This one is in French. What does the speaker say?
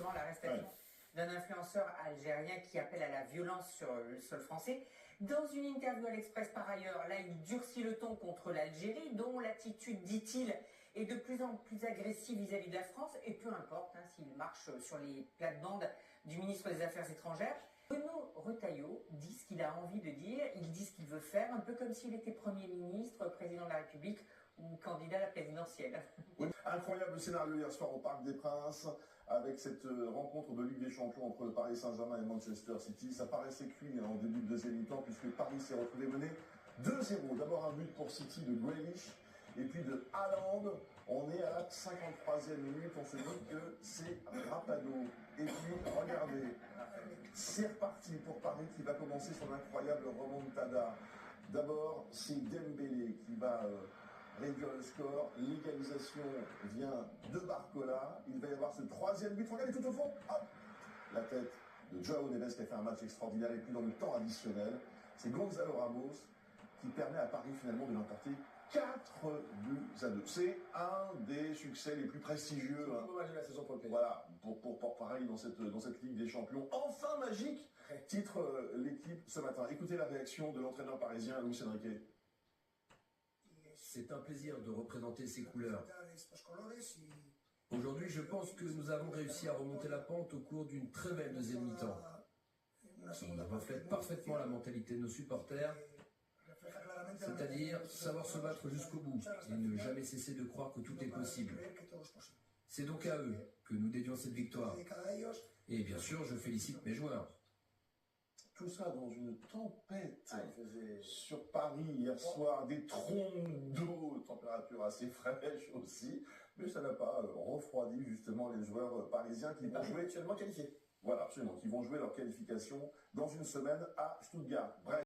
justement l'arrestation d'un influenceur algérien qui appelle à la violence sur le sol français. Dans une interview à l'Express par ailleurs, là il durcit le ton contre l'Algérie, dont l'attitude, dit-il, est de plus en plus agressive vis-à-vis de la France, et peu importe s'il marche sur les plates-bandes du ministre des Affaires étrangères. Bruno Retailleau dit ce qu'il a envie de dire, il dit ce qu'il veut faire, un peu comme s'il était Premier ministre, Président de la République ou candidat à la présidentielle. Oui. Incroyable scénario hier soir au Parc des Princes, avec cette rencontre de Ligue des Champions entre le Paris Saint-Germain et Manchester City. Ça paraissait cuit en début de deuxième mi-temps, puisque Paris s'est retrouvé mené 2-0. D'abord un but pour City de Grealish, et puis de Haaland. On est à la 53e minute, on se dit que c'est Rapado. Et puis, regardez, c'est reparti pour Paris qui va commencer son incroyable remontada. D'abord, c'est Dembélé qui va réduire le score. L'égalisation vient de Barcola. Il va y avoir ce troisième but. Regardez tout au fond. Hop, la tête de João Neves qui a fait un match extraordinaire. Et puis dans le temps additionnel, c'est Gonzalo Ramos qui permet à Paris finalement de l'emporter 4-2. C'est un des succès les plus prestigieux. De la saison pour le PSG. Voilà, pour Paris dans cette Ligue des Champions. Enfin magique, titre l'équipe ce matin. Écoutez la réaction de l'entraîneur parisien Luis Enrique. C'est un plaisir de représenter ces couleurs. Aujourd'hui, je pense que nous avons réussi à remonter la pente au cours d'une très belle deuxième mi-temps, qui reflète parfaitement la mentalité de nos supporters, c'est-à-dire savoir se battre jusqu'au bout et ne jamais cesser de croire que tout est possible. C'est donc à eux que nous dédions cette victoire. Et bien sûr, je félicite mes joueurs. Tout ça dans une tempête sur Paris hier soir, des trombes d'eau, température assez fraîche aussi, mais ça n'a pas refroidi justement les joueurs parisiens qui vont jouer actuellement qualifiés. Voilà, absolument, qui vont jouer leur qualification dans une semaine à Stuttgart. Bref.